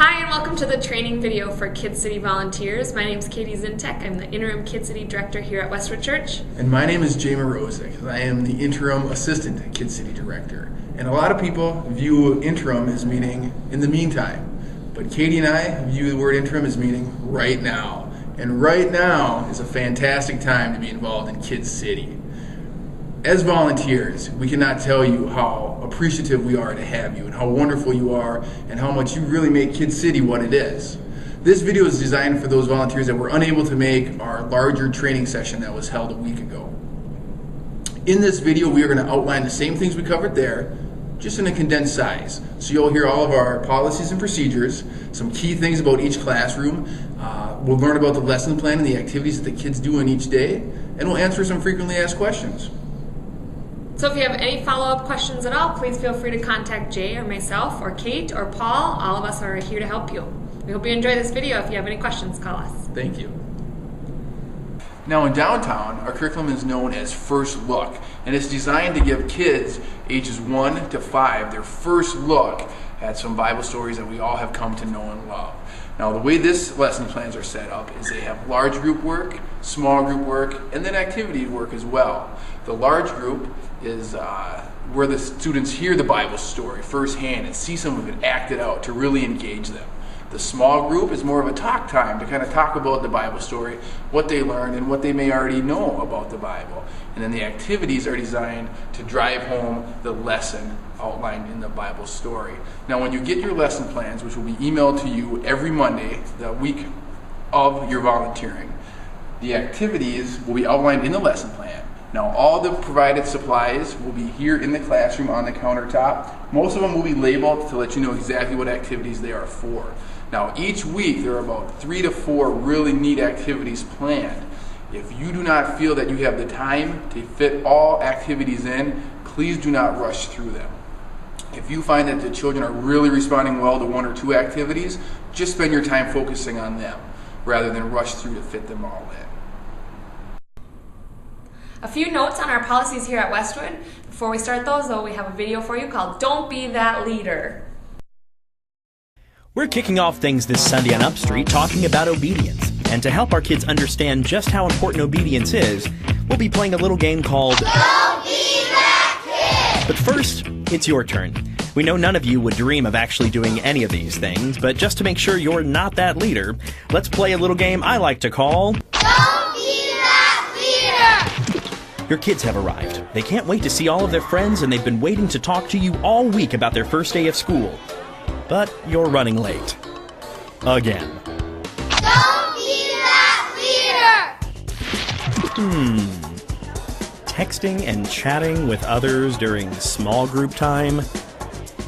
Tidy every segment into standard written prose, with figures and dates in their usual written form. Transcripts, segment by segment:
Hi and welcome to the training video for Kid City volunteers. My name is KIDCITY. I'm the interim Kid City director here at Westwood Church. And my name is Jay Morozic. I am the interim assistant Kid City director. And a lot of people view interim as meaning in the meantime. But Katie and I view the word interim as meaning right now. And right now is a fantastic time to be involved in Kid City. As volunteers, we cannot tell you how appreciative we are to have you and how wonderful you are and how much you really make Kid City what it is. This video is designed for those volunteers that were unable to make our larger training session that was held a week ago. In this video, we are going to outline the same things we covered there, just in a condensed size. So you'll hear all of our policies and procedures, some key things about each classroom. We'll learn about the lesson plan and the activities that the kids do in each day, and we'll answer some frequently asked questions. So if you have any follow-up questions at all, please feel free to contact Jay or myself or Kate or Paul. All of us are here to help you. We hope you enjoy this video. If you have any questions, call us. Thank you. Now in downtown, our curriculum is known as First Look, and it's designed to give kids ages 1 to 5 their first look at some Bible stories that we all have come to know and love. Now the way this lesson plans are set up is they have large group work, small group work, and then activity work as well. The large group is where the students hear the Bible story firsthand and see some of it acted out to really engage them. The small group is more of a talk time to kind of talk about the Bible story, what they learned, and what they may already know about the Bible. And then the activities are designed to drive home the lesson outlined in the Bible story. Now when you get your lesson plans, which will be emailed to you every Monday, the week of your volunteering, the activities will be outlined in the lesson plan. Now all the provided supplies will be here in the classroom on the countertop. Most of them will be labeled to let you know exactly what activities they are for. Now each week there are about 3 to 4 really neat activities planned. If you do not feel that you have the time to fit all activities in, please do not rush through them. If you find that the children are really responding well to 1 or 2 activities, just spend your time focusing on them rather than rush through to fit them all in. A few notes on our policies here at Westwood. Before we start those, though, we have a video for you called Don't Be That Leader. We're kicking off things this Sunday on Upstreet talking about obedience. And to help our kids understand just how important obedience is, we'll be playing a little game called Don't Be That Kid! But first, it's your turn. We know none of you would dream of actually doing any of these things, but just to make sure you're not that leader, let's play a little game I like to call Don't Be That Leader! Your kids have arrived. They can't wait to see all of their friends, and they've been waiting to talk to you all week about their first day of school. But you're running late. Again. Don't be that leader! Texting and chatting with others during small group time?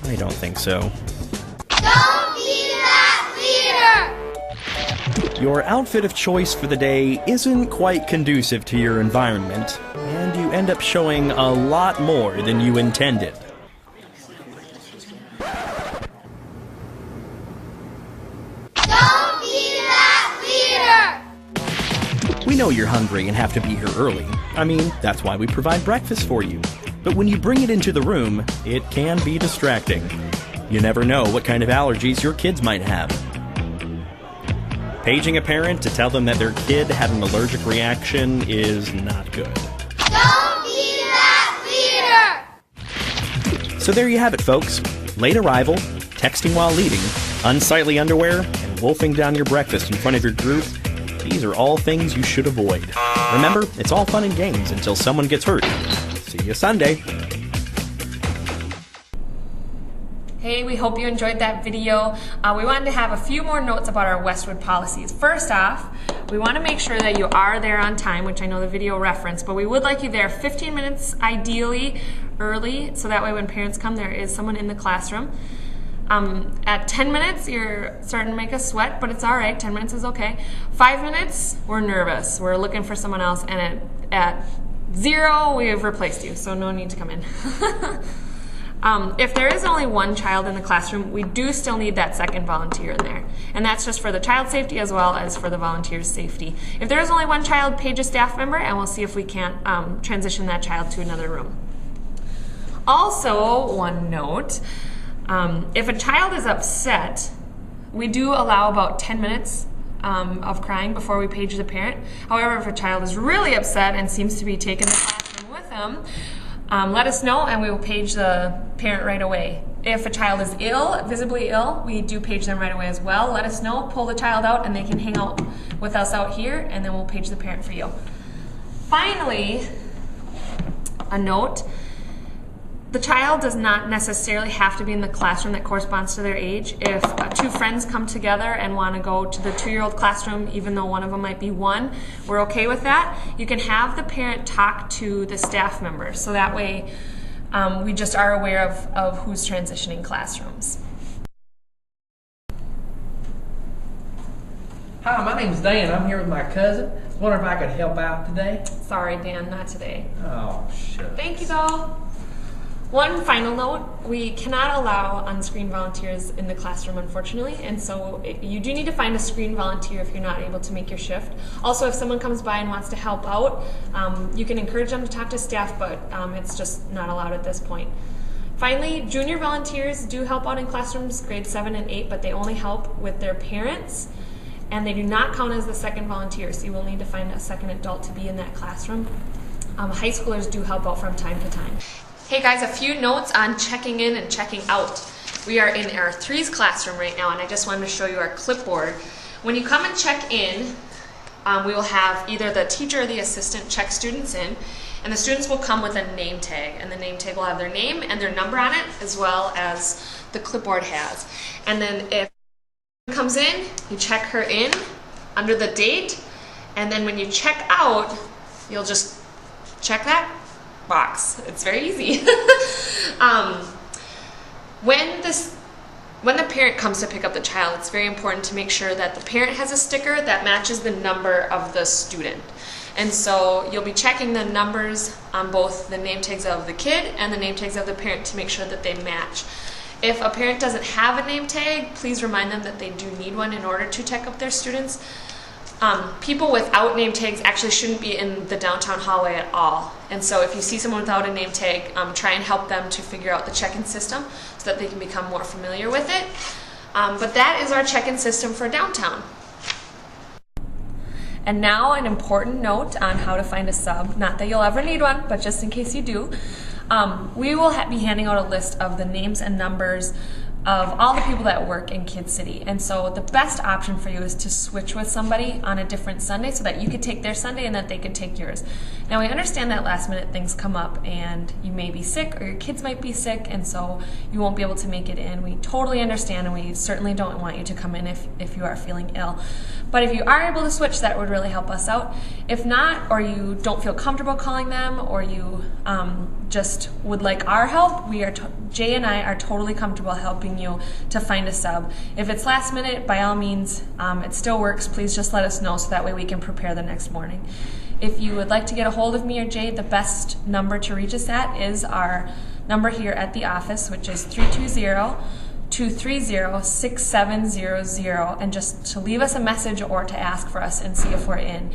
I don't think so. Don't be that leader! Your outfit of choice for the day isn't quite conducive to your environment, and you end up showing a lot more than you intended. Don't be that leader! We know you're hungry and have to be here early. I mean, that's why we provide breakfast for you. But when you bring it into the room, it can be distracting. You never know what kind of allergies your kids might have. Paging a parent to tell them that their kid had an allergic reaction is not good. Don't be that leader! So there you have it, folks. Late arrival, texting while eating, unsightly underwear, and wolfing down your breakfast in front of your group. These are all things you should avoid. Remember, it's all fun and games until someone gets hurt. See you Sunday. Hey, we hope you enjoyed that video. We wanted to have a few more notes about our Westwood policies. First off, we want to make sure that you are there on time, which I know the video referenced, but we would like you there 15 minutes ideally early, so that way when parents come, there is someone in the classroom. At 10 minutes, you're starting to make us sweat, but it's all right. 10 minutes is okay. 5 minutes, we're nervous. We're looking for someone else, and at 0, we have replaced you, so no need to come in. If there is only one child in the classroom, we do still need that second volunteer in there. And that's just for the child safety as well as for the volunteer's safety. If there is only one child, page a staff member, and we'll see if we can't transition that child to another room. Also, one note, if a child is upset, We do allow about 10 minutes of crying before we page the parent. However, if a child is really upset and seems to be taking the classroom with them, let us know and we will page the parent right away. If a child is ill, visibly ill, we do page them right away as well. Let us know, pull the child out, and they can hang out with us out here, and then we'll page the parent for you. Finally, a note. The child does not necessarily have to be in the classroom that corresponds to their age. If two friends come together and want to go to the 2-year-old classroom, even though one of them might be 1, we're okay with that. You can have the parent talk to the staff members, so that way we just are aware of who's transitioning classrooms. Hi, my name's Dan. I'm here with my cousin. I was wondering if I could help out today. Sorry, Dan, not today. Oh, shucks. Thank you, though. One final note, we cannot allow on-screen volunteers in the classroom, unfortunately, and so you do need to find a screen volunteer if you're not able to make your shift. Also, if someone comes by and wants to help out, you can encourage them to talk to staff, but it's just not allowed at this point. Finally, junior volunteers do help out in classrooms, grades 7 and 8, but they only help with their parents, and they do not count as the second volunteer, so you will need to find a second adult to be in that classroom. High schoolers do help out from time to time. Hey guys, a few notes on checking in and checking out. We are in our 3s classroom right now, and I just wanted to show you our clipboard. When you come and check in, we will have either the teacher or the assistant check students in, and the students will come with a name tag, and the name tag will have their name and their number on it, as well as the clipboard has. And then if comes in, you check her in under the date, and then when you check out, you'll just check that box. It's very easy. When the parent comes to pick up the child, it's very important to make sure that the parent has a sticker that matches the number of the student. And so you'll be checking the numbers on both the name tags of the kid and the name tags of the parent to make sure that they match. If a parent doesn't have a name tag, please remind them that they do need one in order to check up their students. People without name tags actually shouldn't be in the downtown hallway at all. And so if you see someone without a name tag, try and help them to figure out the check-in system so that they can become more familiar with it. But that is our check-in system for downtown. And now an important note on how to find a sub. Not that you'll ever need one, but just in case you do. We will be handing out a list of the names and numbers of all the people that work in Kid City. And so the best option for you is to switch with somebody on a different Sunday so that you could take their Sunday and that they could take yours. Now we understand that last minute things come up and you may be sick or your kids might be sick, and so you won't be able to make it in. We totally understand, and we certainly don't want you to come in if you are feeling ill. But if you are able to switch, that would really help us out. If not, or you don't feel comfortable calling them, or you just would like our help, Jay and I are totally comfortable helping you to find a sub. If it's last minute, by all means, it still works. Please just let us know so that way we can prepare the next morning. If you would like to get a hold of me or Jay, the best number to reach us at is our number here at the office, which is 320-230-6700, and just to leave us a message or to ask for us and see if we're in.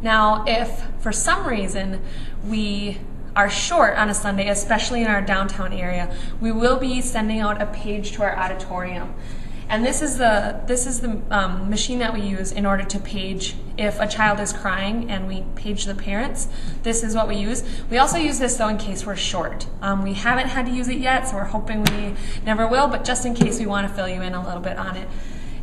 Now, if for some reason we are short on a Sunday, especially in our downtown area, we will be sending out a page to our auditorium. And this is the machine that we use in order to page if a child is crying and we page the parents. This is what we use. We also use this though in case we're short. We haven't had to use it yet, so we're hoping we never will, but just in case we want to fill you in a little bit on it.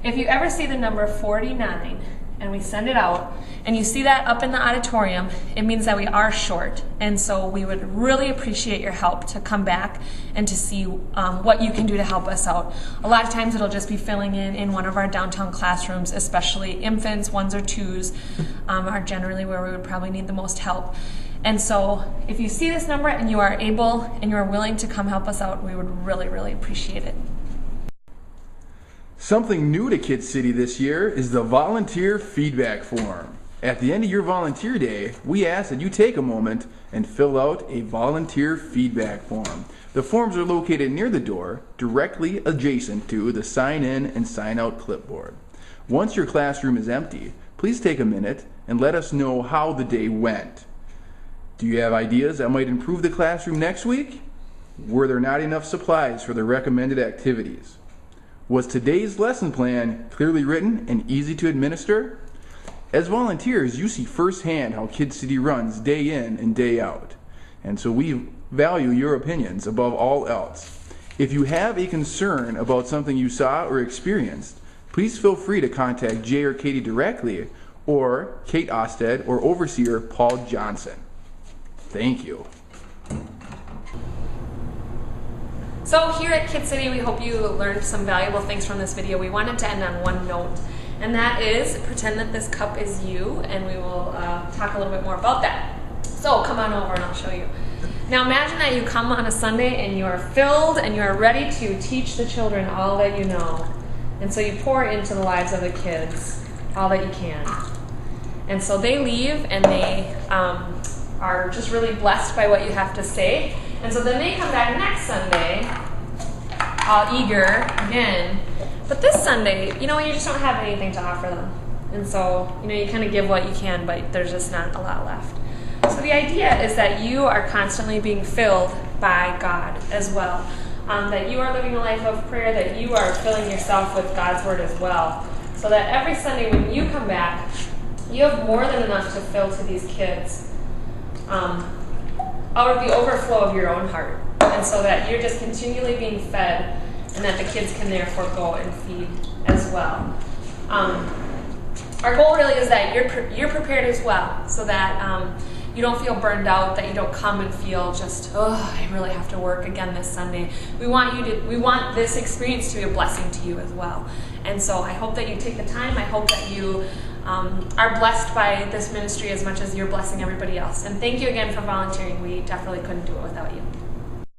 If you ever see the number 49 and we send it out, and you see that up in the auditorium, it means that we are short. And so we would really appreciate your help to come back and to see what you can do to help us out. A lot of times it'll just be filling in one of our downtown classrooms, especially infants, 1s or 2s, are generally where we would probably need the most help. And so if you see this number and you are able and you are willing to come help us out, we would really, really appreciate it. Something new to Kid City this year is the volunteer feedback form. At the end of your volunteer day, we ask that you take a moment and fill out a volunteer feedback form. The forms are located near the door, directly adjacent to the sign in and sign out clipboard. Once your classroom is empty, please take a minute and let us know how the day went. Do you have ideas that might improve the classroom next week? Were there not enough supplies for the recommended activities? Was today's lesson plan clearly written and easy to administer? As volunteers, you see firsthand how Kid City runs day in and day out. And so we value your opinions above all else. If you have a concern about something you saw or experienced, please feel free to contact Jay or Katie directly, or Kate Osted or Overseer Paul Johnson. Thank you. So here at Kid City, we hope you learned some valuable things from this video. We wanted to end on one note, and that is pretend that this cup is you, and we will talk a little bit more about that. So come on over and I'll show you. Now imagine that you come on a Sunday and you are filled and you are ready to teach the children all that you know. And so you pour into the lives of the kids all that you can. And so they leave and they are just really blessed by what you have to say. And so then they come back next Sunday, all eager again. But this Sunday, you just don't have anything to offer them. And so, you kind of give what you can, but there's just not a lot left. So the idea is that you are constantly being filled by God as well. That you are living a life of prayer, that you are filling yourself with God's Word as well. So that every Sunday when you come back, you have more than enough to fill to these kids out of the overflow of your own heart. And so that you're just continually being fed, and that the kids can therefore go and feed as well. Our goal really is that you're prepared as well, so that you don't feel burned out, that you don't come and feel just, oh, I really have to work again this Sunday. We want this experience to be a blessing to you as well. And so I hope that you take the time. I hope that you are blessed by this ministry as much as you're blessing everybody else. And thank you again for volunteering. We definitely couldn't do it without you.